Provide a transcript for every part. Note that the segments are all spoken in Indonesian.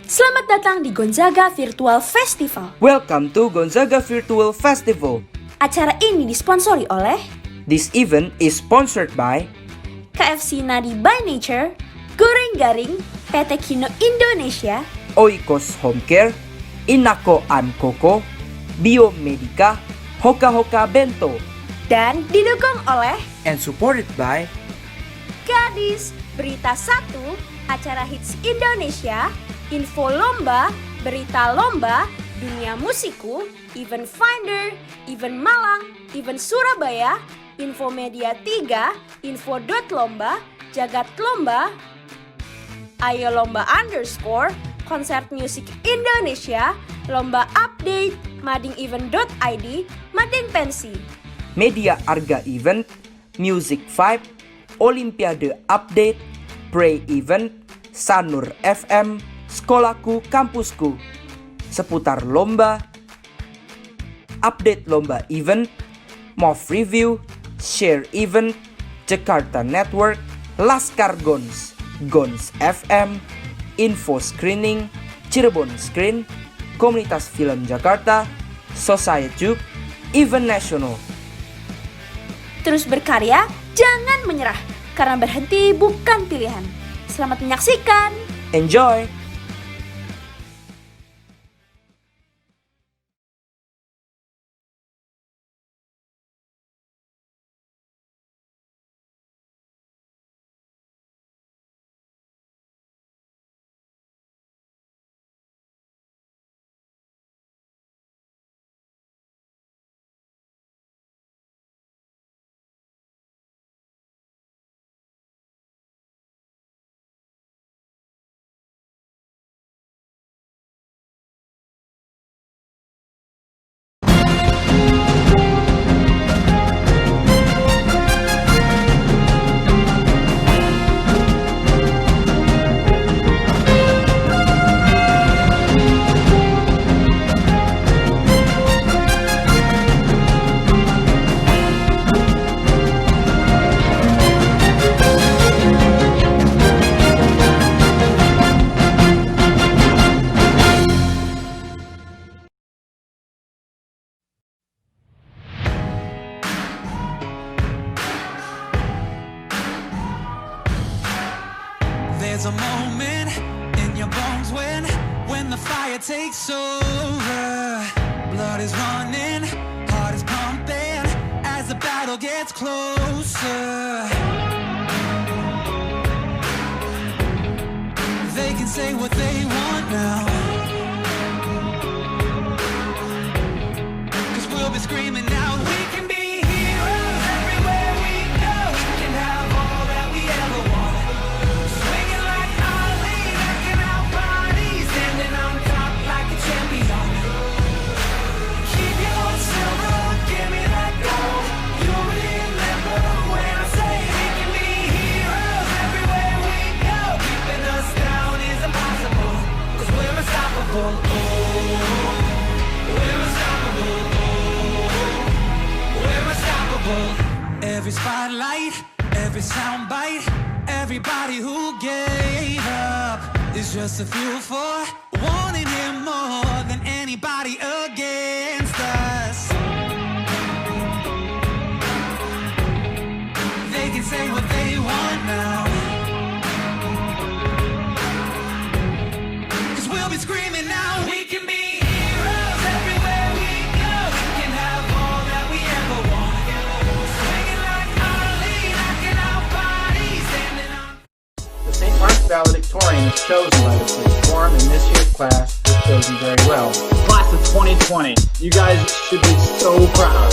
Selamat datang di Gonzaga Virtual Festival. Welcome to Gonzaga Virtual Festival. Acara ini disponsori oleh This event is sponsored by KFC Nadi by Nature, Goreng Garing, PT Kino Indonesia, Oikos Home Care, Inako An Koko, Biomedica, Hoka Hoka Bento, dan didukung oleh and supported by Gadis, Berita 1, Acara Hits Indonesia, Info Lomba, Berita Lomba, Dunia Musiku, Event Finder, Event Malang, Event Surabaya, Info Media 3, Info.Lomba, Jagat Lomba, Ayo Lomba _ Konser Musik Indonesia, Lomba Update, madingevent.id, Mading Pensi, Media Arga Event, Music Vibe, Olimpiade Update, Pray Event, Sanur FM, Sekolahku Kampusku, Seputar Lomba, Update Lomba Event, MOV Review, Share Event, Jakarta Network, Laskar Gons, Gons FM, Info Screening, Cirebon Screen, Komunitas Film Jakarta, Society, Event Nasional. Terus berkarya, jangan menyerah, karena berhenti bukan pilihan. Selamat menyaksikan. Enjoy! There's a moment in your bones when the fire takes over. Blood is running, heart is pumping as the battle gets closer. They can say what they want now, 'cause we'll be screaming out, we can be heroes everywhere we go. We can have all that we ever want. Swinging like Ali, rocking our bodies, standing on top like a champion. Keep your silver, give me that gold. You'll remember when I say we can be heroes everywhere we go. Keeping us down is impossible, 'cause we're unstoppable. Oh, we're unstoppable. Oh, we're unstoppable. Every spotlight, every soundbite, everybody who gave up is just a fuel for wanting him more than anybody against us. They can say what they want now, 'cause we'll be screaming now, we can be heroes everywhere we go. We can have all that we ever want. Swinging like Ali, rocking our bodies, standing on. The St. Mark's valedictorian is chosen by the police forum, and this year's class was chosen very well. Class of 2020, you guys should be so proud.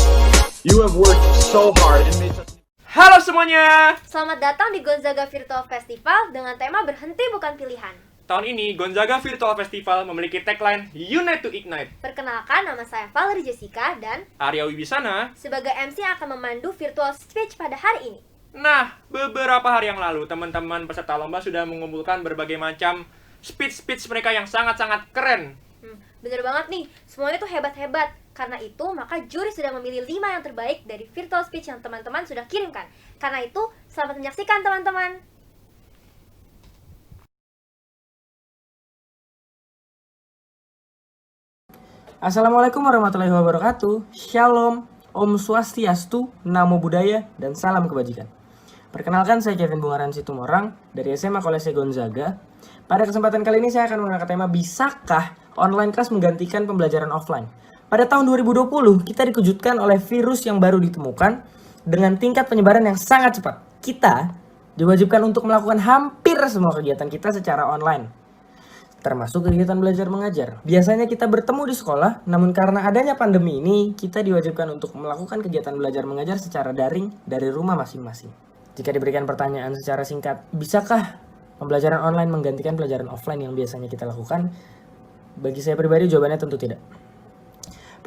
You have worked so hard and made such... Halo semuanya! Selamat datang di Gonzaga Virtual Festival dengan tema Berhenti Bukan Pilihan. Tahun ini Gonzaga Virtual Festival memiliki tagline Unite to Ignite. Perkenalkan, nama saya Valerie Jessica dan Arya Wibisana. sebagai MC akan memandu virtual speech pada hari ini. Nah, beberapa hari yang lalu teman-teman peserta lomba sudah mengumpulkan berbagai macam speech mereka yang sangat-sangat keren. Bener banget nih, semuanya tuh hebat-hebat. Karena itu, maka juri sudah memilih 5 yang terbaik dari virtual speech yang teman-teman sudah kirimkan. Karena itu, selamat menyaksikan teman-teman. Assalamualaikum warahmatullahi wabarakatuh. Shalom, Om Swastiastu, Namo Buddhaya, dan salam kebajikan. Perkenalkan, saya Kevin Bungaran Situmorang dari SMA Kolese Gonzaga. Pada kesempatan kali ini saya akan mengangkat tema, bisakah online class menggantikan pembelajaran offline? Pada tahun 2020, kita dikejutkan oleh virus yang baru ditemukan dengan tingkat penyebaran yang sangat cepat. Kita diwajibkan untuk melakukan hampir semua kegiatan kita secara online, termasuk kegiatan belajar mengajar. Biasanya kita bertemu di sekolah, namun karena adanya pandemi ini, kita diwajibkan untuk melakukan kegiatan belajar mengajar secara daring dari rumah masing-masing. Jika diberikan pertanyaan secara singkat, bisakah pembelajaran online menggantikan pelajaran offline yang biasanya kita lakukan? Bagi saya pribadi, jawabannya tentu tidak.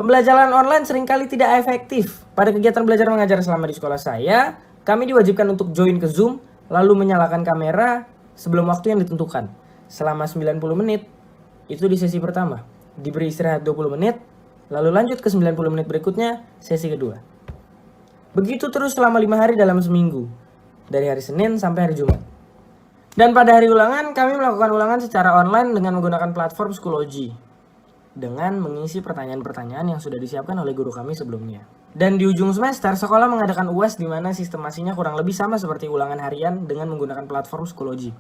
Pembelajaran online seringkali tidak efektif. Pada kegiatan belajar mengajar selama di sekolah saya, kami diwajibkan untuk join ke Zoom, lalu menyalakan kamera sebelum waktu yang ditentukan. Selama 90 menit, itu di sesi pertama. Diberi istirahat 20 menit, lalu lanjut ke 90 menit berikutnya, sesi kedua. Begitu terus selama 5 hari dalam seminggu, dari hari Senin sampai hari Jumat. Dan pada hari ulangan, kami melakukan ulangan secara online dengan menggunakan platform Schoology, dengan mengisi pertanyaan-pertanyaan yang sudah disiapkan oleh guru kami sebelumnya. Dan di ujung semester, sekolah mengadakan UAS di mana sistemasinya kurang lebih sama seperti ulangan harian dengan menggunakan platform Schoology.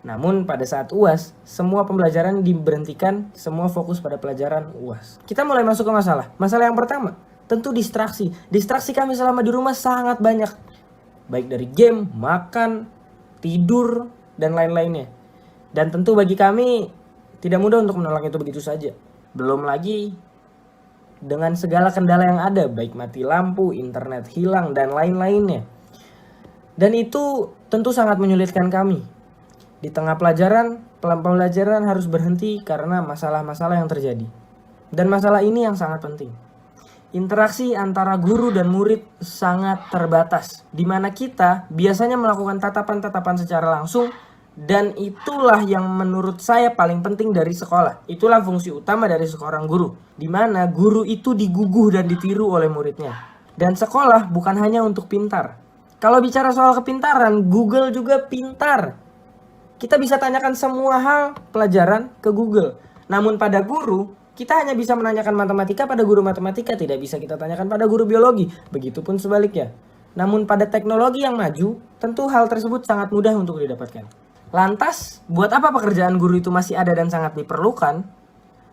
Namun pada saat UAS, semua pembelajaran diberhentikan, semua fokus pada pelajaran UAS. Kita mulai masuk ke masalah. Masalah yang pertama, tentu distraksi. Distraksi kami selama di rumah sangat banyak. Baik dari game, makan, tidur, dan lain-lainnya. Dan tentu bagi kami, tidak mudah untuk menolak itu begitu saja. Belum lagi dengan segala kendala yang ada, baik mati lampu, internet hilang, dan lain-lainnya. Dan itu tentu sangat menyulitkan kami. Di tengah pembelajaran harus berhenti karena masalah-masalah yang terjadi. Dan masalah ini yang sangat penting. Interaksi antara guru dan murid sangat terbatas, di mana kita biasanya melakukan tatapan-tatapan secara langsung. Dan itulah yang menurut saya paling penting dari sekolah. Itulah fungsi utama dari seorang guru, di mana guru itu diguguh dan ditiru oleh muridnya. Dan sekolah bukan hanya untuk pintar. Kalau bicara soal kepintaran, Google juga pintar. Kita bisa tanyakan semua hal pelajaran ke Google. Namun pada guru, kita hanya bisa menanyakan matematika pada guru matematika, tidak bisa kita tanyakan pada guru biologi. Begitupun sebaliknya. Namun pada teknologi yang maju, tentu hal tersebut sangat mudah untuk didapatkan. Lantas, buat apa pekerjaan guru itu masih ada dan sangat diperlukan?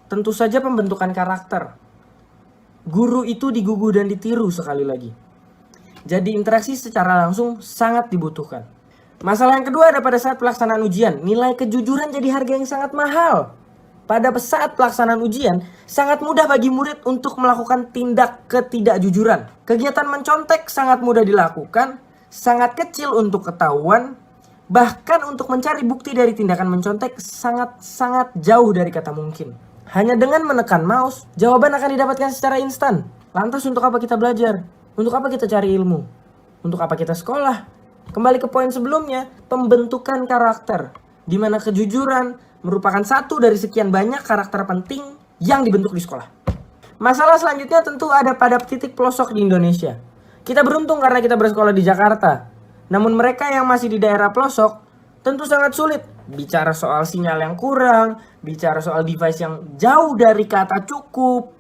Tentu saja pembentukan karakter. Guru itu diguguh dan ditiru sekali lagi. Jadi interaksi secara langsung sangat dibutuhkan. Masalah yang kedua ada pada saat pelaksanaan ujian. Nilai kejujuran jadi harga yang sangat mahal. Pada saat pelaksanaan ujian, sangat mudah bagi murid untuk melakukan tindak ketidakjujuran. Kegiatan mencontek sangat mudah dilakukan, sangat kecil untuk ketahuan. Bahkan untuk mencari bukti dari tindakan mencontek sangat-sangat jauh dari kata mungkin. Hanya dengan menekan mouse, jawaban akan didapatkan secara instan. Lantas untuk apa kita belajar? Untuk apa kita cari ilmu? Untuk apa kita sekolah? Kembali ke poin sebelumnya, pembentukan karakter. Di mana kejujuran merupakan satu dari sekian banyak karakter penting yang dibentuk di sekolah. Masalah selanjutnya tentu ada pada titik pelosok di Indonesia. Kita beruntung karena kita bersekolah di Jakarta. Namun mereka yang masih di daerah pelosok tentu sangat sulit. Bicara soal sinyal yang kurang, bicara soal device yang jauh dari kata cukup,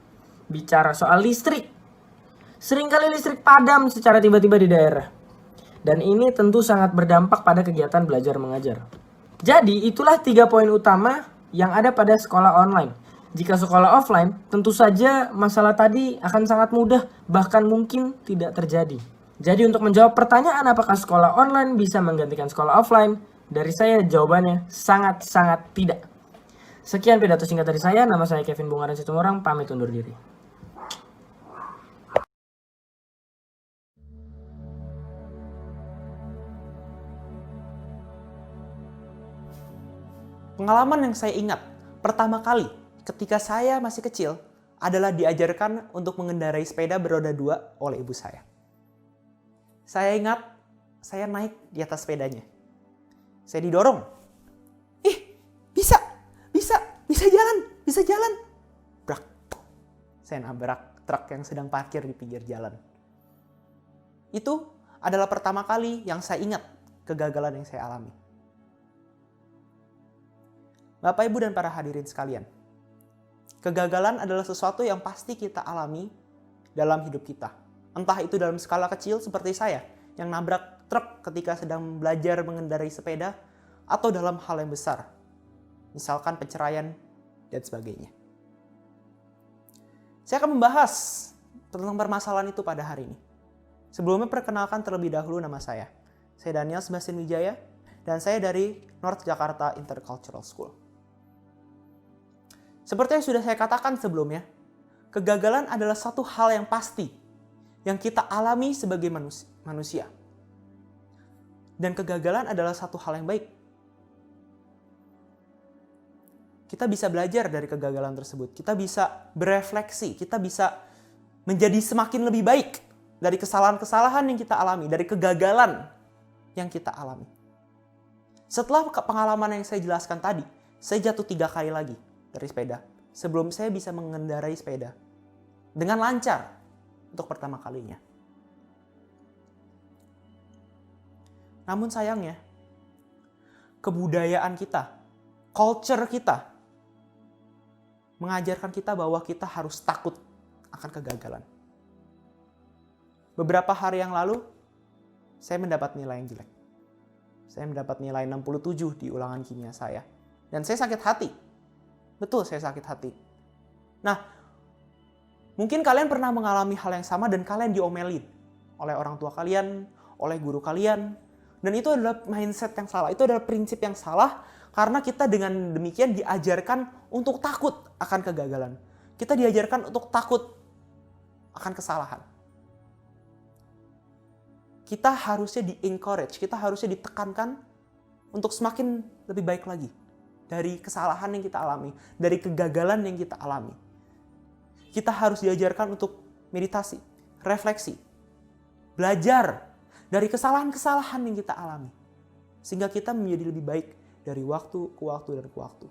bicara soal listrik. Seringkali listrik padam secara tiba-tiba di daerah. Dan ini tentu sangat berdampak pada kegiatan belajar mengajar. Jadi itulah 3 poin utama yang ada pada sekolah online. Jika sekolah offline, tentu saja masalah tadi akan sangat mudah, bahkan mungkin tidak terjadi. Jadi untuk menjawab pertanyaan apakah sekolah online bisa menggantikan sekolah offline, dari saya jawabannya sangat-sangat tidak. Sekian pidato singkat dari saya, nama saya Kevin Bungaran Situmorang, pamit undur diri. Pengalaman yang saya ingat pertama kali ketika saya masih kecil adalah diajarkan untuk mengendarai sepeda beroda 2 oleh ibu saya. Saya ingat, saya naik di atas sepedanya. Saya didorong. Bisa jalan. Brak. Saya nabrak truk yang sedang parkir di pinggir jalan. Itu adalah pertama kali yang saya ingat kegagalan yang saya alami. Bapak, Ibu, dan para hadirin sekalian. Kegagalan adalah sesuatu yang pasti kita alami dalam hidup kita. Entah itu dalam skala kecil seperti saya yang nabrak truk ketika sedang belajar mengendarai sepeda, atau dalam hal yang besar, misalkan perceraian dan sebagainya. Saya akan membahas tentang permasalahan itu pada hari ini. Sebelumnya perkenalkan terlebih dahulu nama saya. Saya Daniel Sebastian Wijaya, dan saya dari North Jakarta Intercultural School. Seperti yang sudah saya katakan sebelumnya, kegagalan adalah satu hal yang pasti yang kita alami sebagai manusia. Dan kegagalan adalah satu hal yang baik. Kita bisa belajar dari kegagalan tersebut. Kita bisa berefleksi. Kita bisa menjadi semakin lebih baik dari kesalahan-kesalahan yang kita alami, dari kegagalan yang kita alami. Setelah pengalaman yang saya jelaskan tadi, saya jatuh 3 kali lagi dari sepeda sebelum saya bisa mengendarai sepeda dengan lancar untuk pertama kalinya. Namun sayangnya, kebudayaan kita, culture kita, mengajarkan kita bahwa kita harus takut akan kegagalan. Beberapa hari yang lalu, saya mendapat nilai yang jelek. Saya mendapat nilai 67 di ulangan kimia saya. Dan saya sakit hati. Betul, saya sakit hati. Nah, mungkin kalian pernah mengalami hal yang sama dan kalian diomelin oleh orang tua kalian, oleh guru kalian. Dan itu adalah mindset yang salah, itu adalah prinsip yang salah karena kita dengan demikian diajarkan untuk takut akan kegagalan. Kita diajarkan untuk takut akan kesalahan. Kita harusnya di-encourage, kita harusnya ditekankan untuk semakin lebih baik lagi dari kesalahan yang kita alami, dari kegagalan yang kita alami. Kita harus diajarkan untuk meditasi, refleksi, belajar dari kesalahan-kesalahan yang kita alami. Sehingga kita menjadi lebih baik dari waktu ke waktu dan ke waktu.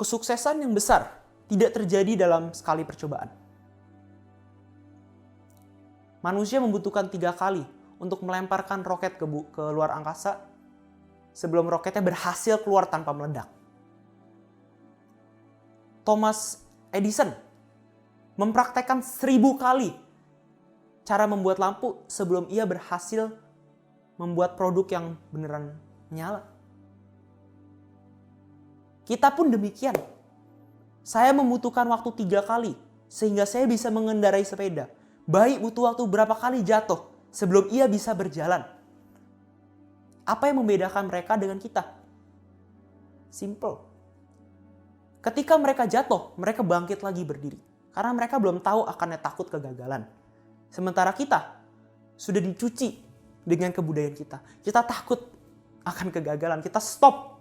Kesuksesan yang besar tidak terjadi dalam sekali percobaan. Manusia membutuhkan 3 kali untuk melemparkan roket ke luar angkasa sebelum roketnya berhasil keluar tanpa meledak. Thomas Edison mempraktekkan 1000 kali cara membuat lampu sebelum ia berhasil membuat produk yang beneran nyala. Kita pun demikian. Saya membutuhkan waktu 3 kali sehingga saya bisa mengendarai sepeda. Baik butuh waktu berapa kali jatuh sebelum ia bisa berjalan. Apa yang membedakan mereka dengan kita? Simple. Ketika mereka jatuh, mereka bangkit lagi berdiri. Karena mereka belum tahu akannya takut kegagalan. Sementara kita sudah dicuci dengan kebudayaan kita. Kita takut akan kegagalan. Kita stop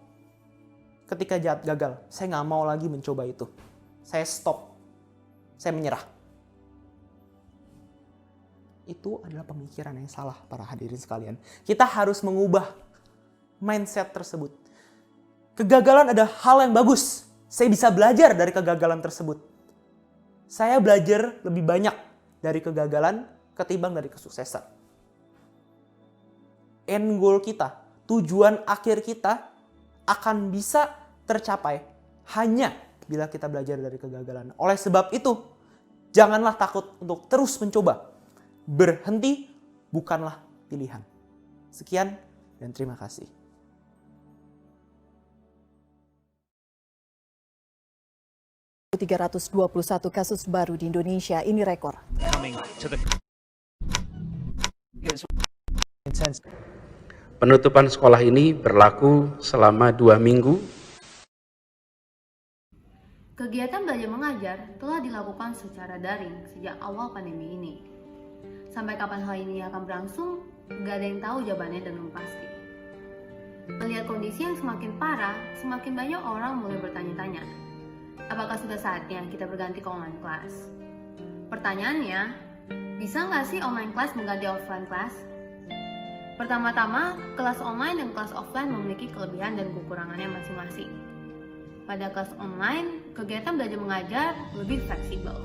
ketika gagal. Saya nggak mau lagi mencoba itu. Saya stop. Saya menyerah. Itu adalah pemikiran yang salah para hadirin sekalian. Kita harus mengubah mindset tersebut. Kegagalan adalah hal yang bagus. Saya bisa belajar dari kegagalan tersebut. Saya belajar lebih banyak dari kegagalan ketimbang dari kesuksesan. End goal kita, tujuan akhir kita akan bisa tercapai hanya bila kita belajar dari kegagalan. Oleh sebab itu, janganlah takut untuk terus mencoba. Berhenti bukanlah pilihan. Sekian dan terima kasih. .321 kasus baru di Indonesia, ini rekor. Penutupan sekolah ini berlaku selama 2 minggu. Kegiatan belajar mengajar telah dilakukan secara daring sejak awal pandemi ini. Sampai kapan hal ini akan berlangsung, gak ada yang tahu jawabannya dengan pasti. Melihat kondisi yang semakin parah, semakin banyak orang mulai bertanya-tanya, apakah sudah saatnya kita berganti ke online class? Pertanyaannya, bisa nggak sih online class mengganti offline class? Pertama-tama, kelas online dan kelas offline memiliki kelebihan dan kekurangannya masing-masing. Pada kelas online, kegiatan belajar mengajar lebih fleksibel,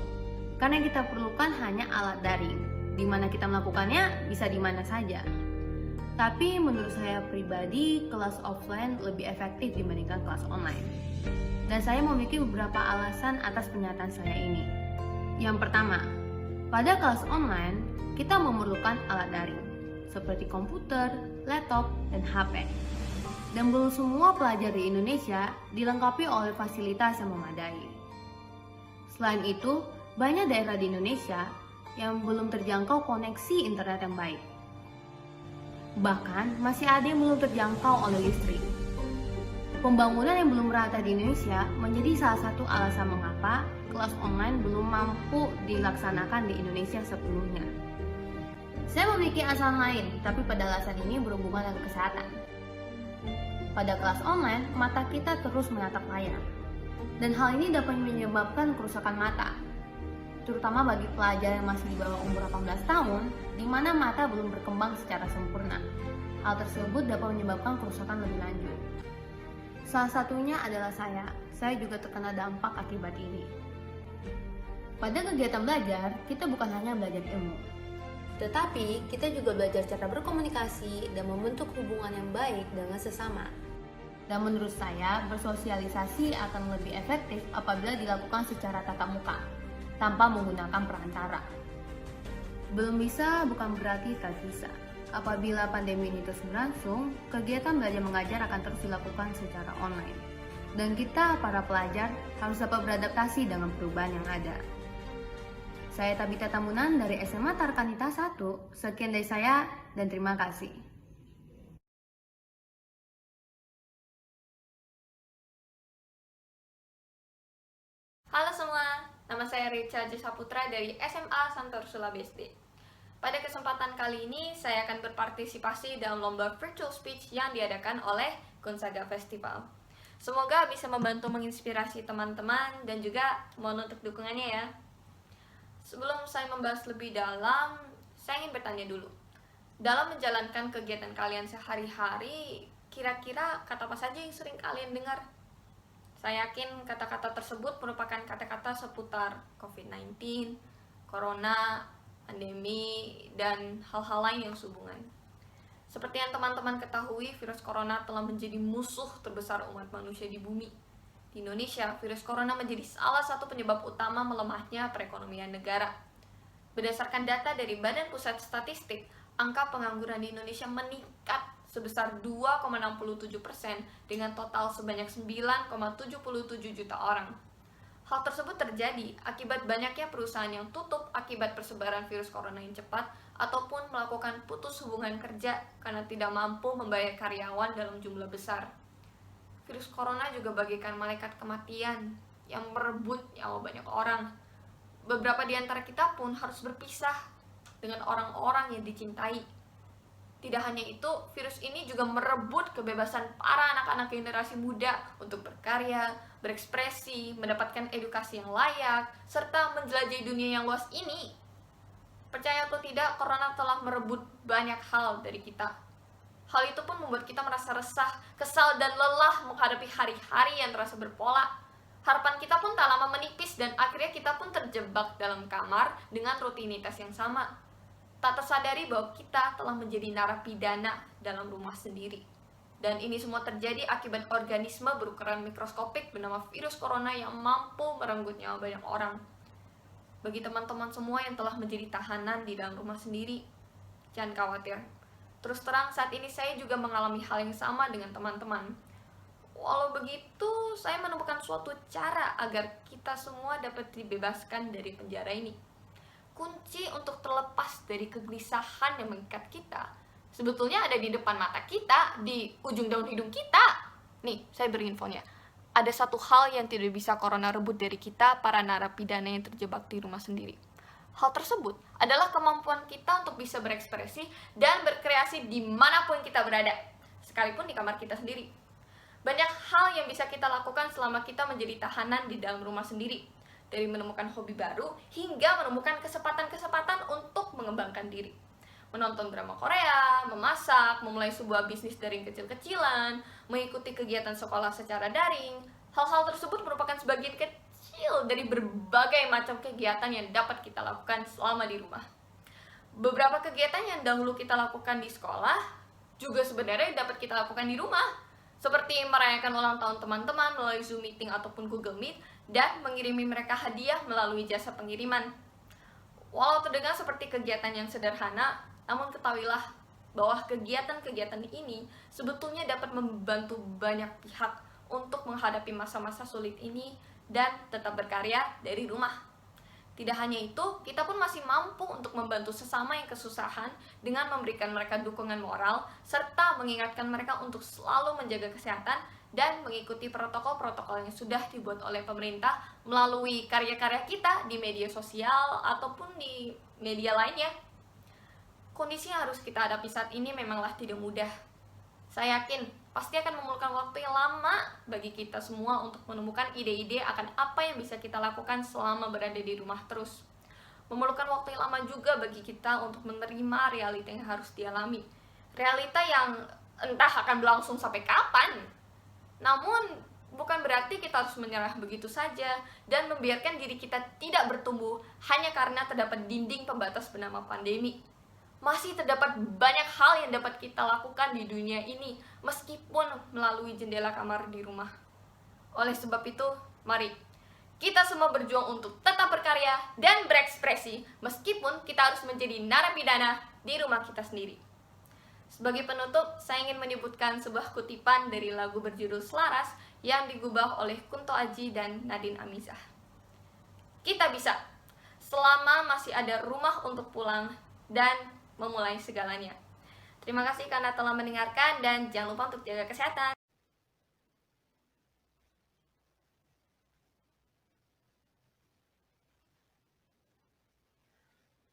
karena kita perlukan hanya alat daring, di mana kita melakukannya bisa di mana saja. Tapi menurut saya pribadi, kelas offline lebih efektif dibandingkan kelas online. Dan saya memiliki beberapa alasan atas pernyataan saya ini. Yang pertama, pada kelas online, kita memerlukan alat daring, seperti komputer, laptop, dan HP. Dan belum semua pelajar di Indonesia dilengkapi oleh fasilitas yang memadai. Selain itu, banyak daerah di Indonesia yang belum terjangkau koneksi internet yang baik. Bahkan, masih ada yang belum terjangkau oleh listrik. Pembangunan yang belum merata di Indonesia menjadi salah satu alasan mengapa kelas online belum mampu dilaksanakan di Indonesia sepenuhnya. Saya memiliki alasan lain, tapi pada alasan ini berhubungan dengan kesehatan. Pada kelas online, mata kita terus menatap layar. Dan hal ini dapat menyebabkan kerusakan mata, terutama bagi pelajar yang masih di bawah umur 18 tahun, di mana mata belum berkembang secara sempurna. Hal tersebut dapat menyebabkan kerusakan lebih lanjut. Salah satunya adalah saya juga terkena dampak akibat ini. Pada kegiatan belajar, kita bukan hanya belajar ilmu, tetapi kita juga belajar cara berkomunikasi dan membentuk hubungan yang baik dengan sesama. Dan menurut saya, bersosialisasi akan lebih efektif apabila dilakukan secara tatap muka, tanpa menggunakan perantara. Belum bisa bukan berarti tak bisa. Apabila pandemi ini terus berlangsung, kegiatan belajar mengajar akan terus dilakukan secara online. Dan kita, para pelajar, harus dapat beradaptasi dengan perubahan yang ada. Saya Tabita Tamunan dari SMA Tarkanita 1. Sekian dari saya dan terima kasih. Halo semua, nama saya Richa Saputra dari SMA Santo Ursula BSD. Pada kesempatan kali ini, saya akan berpartisipasi dalam lomba virtual speech yang diadakan oleh Gonzaga Festival. Semoga bisa membantu menginspirasi teman-teman dan juga mohon untuk dukungannya ya. Sebelum saya membahas lebih dalam, saya ingin bertanya dulu. Dalam menjalankan kegiatan kalian sehari-hari, kira-kira kata apa saja yang sering kalian dengar? Saya yakin kata-kata tersebut merupakan kata-kata seputar COVID-19, Corona, pandemi, dan hal-hal lain yang sehubungan. Seperti yang teman-teman ketahui, virus Corona telah menjadi musuh terbesar umat manusia di bumi. Di Indonesia, virus Corona menjadi salah satu penyebab utama melemahnya perekonomian negara. Berdasarkan data dari Badan Pusat Statistik, angka pengangguran di Indonesia meningkat sebesar 2,67% dengan total sebanyak 9,77 juta orang. Hal tersebut terjadi akibat banyaknya perusahaan yang tutup akibat persebaran virus corona yang cepat ataupun melakukan putus hubungan kerja karena tidak mampu membayar karyawan dalam jumlah besar. Virus corona juga bagaikan malaikat kematian yang merebut nyawa banyak orang. Beberapa di antara kita pun harus berpisah dengan orang-orang yang dicintai. Tidak hanya itu, virus ini juga merebut kebebasan para anak-anak generasi muda untuk berkarya, berekspresi, mendapatkan edukasi yang layak, serta menjelajahi dunia yang luas ini. Percaya atau tidak, corona telah merebut banyak hal dari kita. Hal itu pun membuat kita merasa resah, kesal, dan lelah menghadapi hari-hari yang terasa berpola. Harapan kita pun tak lama menipis dan akhirnya kita pun terjebak dalam kamar dengan rutinitas yang sama. Tak tersadari bahwa kita telah menjadi narapidana dalam rumah sendiri. Dan ini semua terjadi akibat organisme berukuran mikroskopik bernama virus corona yang mampu merenggut nyawa banyak orang. Bagi teman-teman semua yang telah menjadi tahanan di dalam rumah sendiri, jangan khawatir. Terus terang, saat ini saya juga mengalami hal yang sama dengan teman-teman. Walau begitu, saya menemukan suatu cara agar kita semua dapat dibebaskan dari penjara ini. Kunci untuk terlepas dari kegelisahan yang mengikat kita sebetulnya ada di depan mata kita, di ujung daun hidung kita. Nih, saya beri infonya. Ada satu hal yang tidak bisa corona rebut dari kita, para narapidana yang terjebak di rumah sendiri. Hal tersebut adalah kemampuan kita untuk bisa berekspresi dan berkreasi dimanapun kita berada, sekalipun di kamar kita sendiri. Banyak hal yang bisa kita lakukan selama kita menjadi tahanan di dalam rumah sendiri. Dari menemukan hobi baru hingga menemukan kesempatan-kesempatan untuk mengembangkan diri. Menonton drama Korea, memasak, memulai sebuah bisnis daring kecil-kecilan, mengikuti kegiatan sekolah secara daring. Hal-hal tersebut merupakan sebagian kecil dari berbagai macam kegiatan yang dapat kita lakukan selama di rumah. Beberapa kegiatan yang dahulu kita lakukan di sekolah, juga sebenarnya dapat kita lakukan di rumah, seperti merayakan ulang tahun teman-teman melalui Zoom meeting ataupun Google Meet, dan mengirimi mereka hadiah melalui jasa pengiriman. Walau terdengar seperti kegiatan yang sederhana, namun ketahuilah bahwa kegiatan-kegiatan ini sebetulnya dapat membantu banyak pihak untuk menghadapi masa-masa sulit ini dan tetap berkarya dari rumah. Tidak hanya itu, kita pun masih mampu untuk membantu sesama yang kesusahan dengan memberikan mereka dukungan moral, serta mengingatkan mereka untuk selalu menjaga kesehatan dan mengikuti protokol-protokol yang sudah dibuat oleh pemerintah melalui karya-karya kita di media sosial ataupun di media lainnya. Kondisi yang harus kita hadapi saat ini memanglah tidak mudah. Saya yakin pasti akan memerlukan waktu yang lama bagi kita semua untuk menemukan ide-ide akan apa yang bisa kita lakukan selama berada di rumah terus. Memerlukan waktu yang lama juga bagi kita untuk menerima realita yang harus dialami. Realita yang entah akan berlangsung sampai kapan. Namun, bukan berarti kita harus menyerah begitu saja dan membiarkan diri kita tidak bertumbuh hanya karena terdapat dinding pembatas bernama pandemi. Masih terdapat banyak hal yang dapat kita lakukan di dunia ini, meskipun melalui jendela kamar di rumah. Oleh sebab itu, mari kita semua berjuang untuk tetap berkarya dan berekspresi, meskipun kita harus menjadi narapidana di rumah kita sendiri. Sebagai penutup, saya ingin menyebutkan sebuah kutipan dari lagu berjudul Selaras yang digubah oleh Kunto Aji dan Nadine Amizah. Kita bisa, selama masih ada rumah untuk pulang dan memulai segalanya. Terima kasih karena telah mendengarkan dan jangan lupa untuk jaga kesehatan.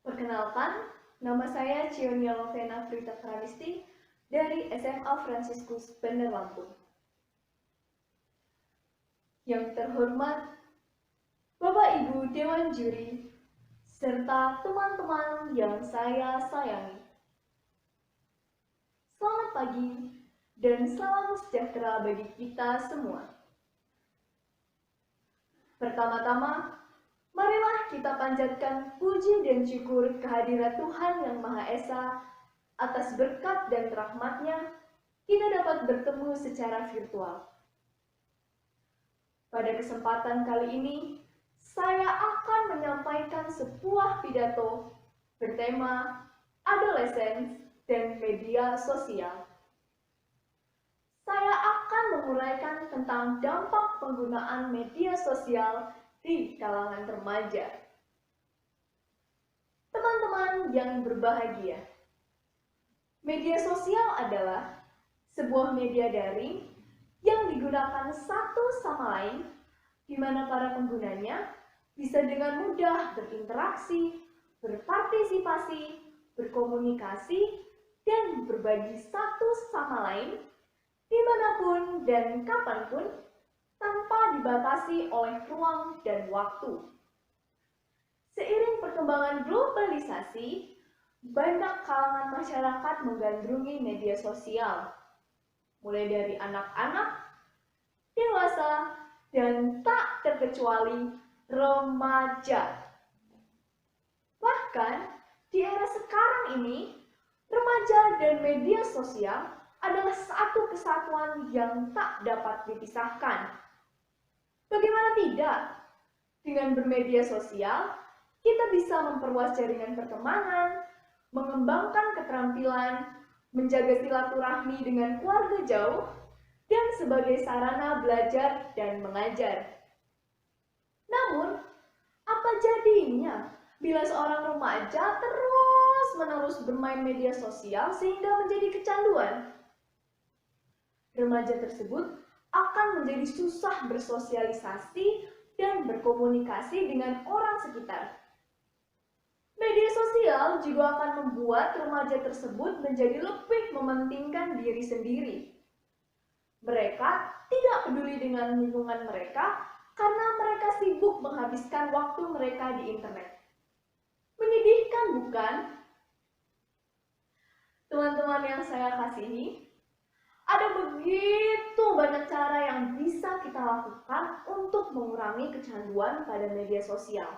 Perkenalkan, nama saya Cionia Lovena Frita Pranisti dari SMA Fransiskus Bandar Lampung. Yang terhormat Bapak Ibu Dewan Juri, serta teman-teman yang saya sayangi. Selamat pagi dan salam sejahtera bagi kita semua. Pertama-tama, marilah kita panjatkan puji dan syukur kehadirat Tuhan Yang Maha Esa atas berkat dan rahmat-Nya kita dapat bertemu secara virtual. Pada kesempatan kali ini, saya akan menyampaikan sebuah pidato bertema adolescence dan media sosial. Saya akan menguraikan tentang dampak penggunaan media sosial di kalangan remaja. Teman-teman yang berbahagia, media sosial adalah sebuah media daring yang digunakan satu sama lain, di mana para penggunanya bisa dengan mudah berinteraksi, berpartisipasi, berkomunikasi, dan berbagi satu sama lain dimanapun dan kapanpun tanpa dibatasi oleh ruang dan waktu. Seiring perkembangan globalisasi, banyak kalangan masyarakat menggandrungi media sosial, mulai dari anak-anak, dewasa, dan tak terkecuali remaja. Bahkan di era sekarang ini, remaja dan media sosial adalah satu kesatuan yang tak dapat dipisahkan. Bagaimana tidak? Dengan bermedia sosial, kita bisa memperluas jaringan pertemanan, mengembangkan keterampilan, menjaga silaturahmi dengan keluarga jauh, dan sebagai sarana belajar dan mengajar. Namun, apa jadinya bila seorang remaja terus-menerus bermain media sosial sehingga menjadi kecanduan? Remaja tersebut akan menjadi susah bersosialisasi dan berkomunikasi dengan orang sekitar. Media sosial juga akan membuat remaja tersebut menjadi lebih mementingkan diri sendiri. Mereka tidak peduli dengan lingkungan mereka karena mereka sibuk menghabiskan waktu mereka di internet. Menyedihkan, bukan? Teman-teman yang saya kasihi, ada begitu banyak cara yang bisa kita lakukan untuk mengurangi kecanduan pada media sosial.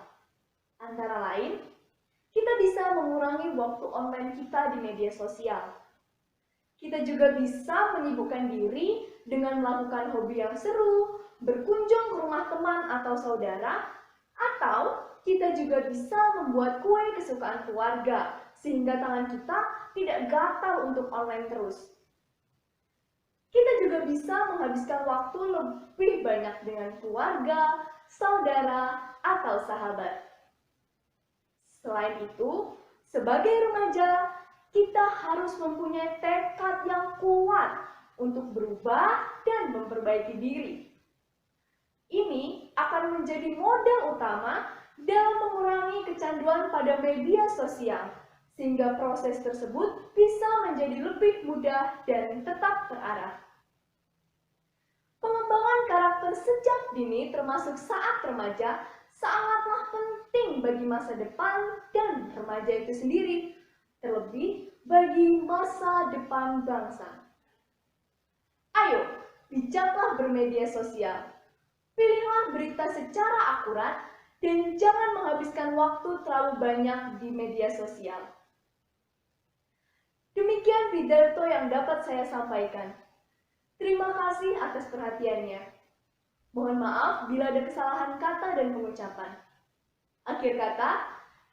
Antara lain, kita bisa mengurangi waktu online kita di media sosial. Kita juga bisa menyibukkan diri dengan melakukan hobi yang seru, berkunjung ke rumah teman atau saudara, atau kita juga bisa membuat kue kesukaan keluarga, sehingga tangan kita tidak gatal untuk online terus. Kita juga bisa menghabiskan waktu lebih banyak dengan keluarga, saudara, atau sahabat. Selain itu, sebagai remaja, kita harus mempunyai tekad yang kuat untuk berubah dan memperbaiki diri. Ini akan menjadi modal utama dalam mengurangi kecanduan pada media sosial, sehingga proses tersebut bisa menjadi lebih mudah dan tetap terarah. Pengembangan karakter sejak dini termasuk saat remaja sangatlah penting bagi masa depan dan remaja itu sendiri, terlebih bagi masa depan bangsa. Ayo, bijaklah bermedia sosial. Pilihlah berita secara akurat dan jangan menghabiskan waktu terlalu banyak di media sosial. Demikian pidato yang dapat saya sampaikan. Terima kasih atas perhatiannya. Mohon maaf bila ada kesalahan kata dan pengucapan. Akhir kata,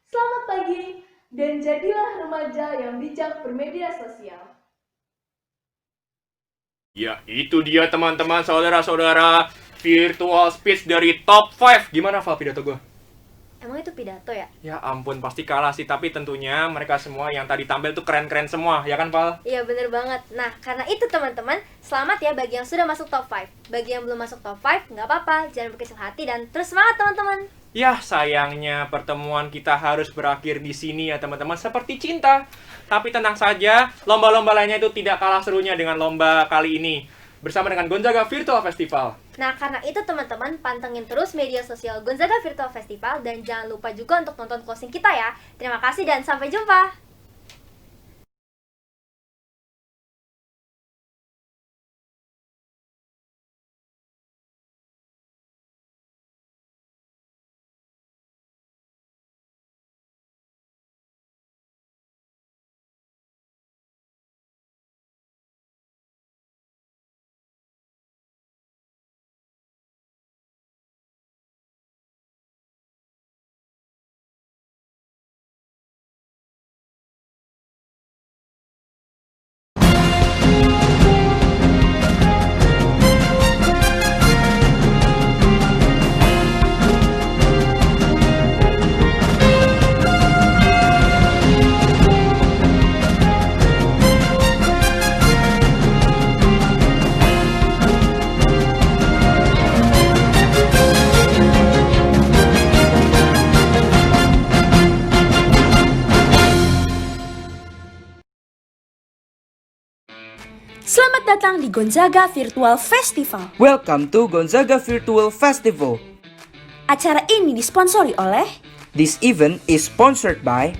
selamat pagi dan jadilah remaja yang bijak bermedia sosial. Ya, itu dia teman-teman, saudara-saudara, virtual speech dari top 5. Gimana, Val, pidato gue? Emang itu pidato ya? Ya ampun, pasti kalah sih. Tapi tentunya mereka semua yang tadi tampil tuh keren-keren semua. Ya kan, Val? Iya, bener banget. Nah, karena itu teman-teman, selamat ya bagi yang sudah masuk top 5. Bagi yang belum masuk top 5, nggak apa-apa. Jangan berkecil hati dan terus semangat, teman-teman. Ya, sayangnya pertemuan kita harus berakhir di sini ya, teman-teman. Seperti cinta. Tapi tenang saja, lomba-lomba lainnya itu tidak kalah serunya dengan lomba kali ini. Bersama dengan Gonzaga Virtual Festival. Nah, karena itu teman-teman, pantengin terus media sosial Gonzaga Virtual Festival dan jangan lupa juga untuk nonton closing kita ya. Terima kasih dan sampai jumpa. Selamat datang di Gonzaga Virtual Festival. Welcome to Gonzaga Virtual Festival. Acara ini disponsori oleh This event is sponsored by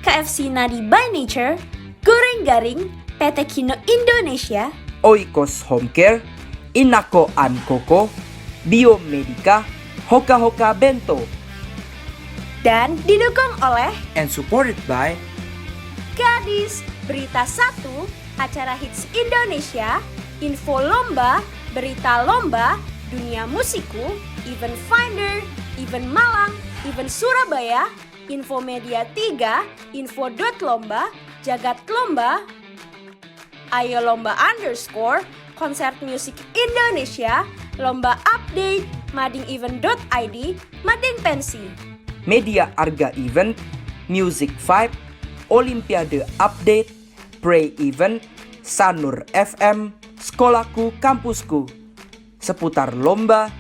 KFC Nadi by Nature, Goreng Garing, PT Kino Indonesia, Oikos Home Care, Inako and Coco, Biomedica, Hoka Hoka Bento, dan didukung oleh and supported by Gadis, Berita 1, Acara Hits Indonesia, Info Lomba, Berita Lomba, Dunia Musiku, Event Finder, Event Malang, Event Surabaya, Info Media 3, Info.Lomba, Jagat Lomba, Ayo Lomba _ Konser Musik Indonesia, Lomba Update, madingevent.id, Mading Pensi, Media Arga Event, Music Vibe, Olimpiade Update, Pray Event, Sanur FM, Sekolahku Kampusku, seputar lomba,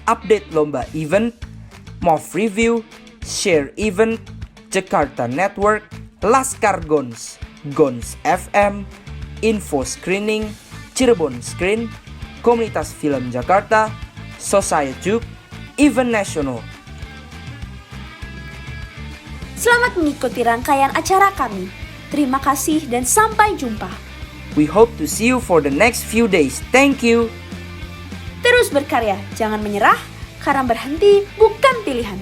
update lomba event, MOV Review, Share Event, Jakarta Network, Laskar Gons, Gons FM, Info Screening, Cirebon Screen, Komunitas Film Jakarta, Society, Event Nasional. Selamat mengikuti rangkaian acara kami. Terima kasih dan sampai jumpa. We hope to see you for the next few days. Thank you. Terus berkarya, jangan menyerah, karena berhenti bukan pilihan.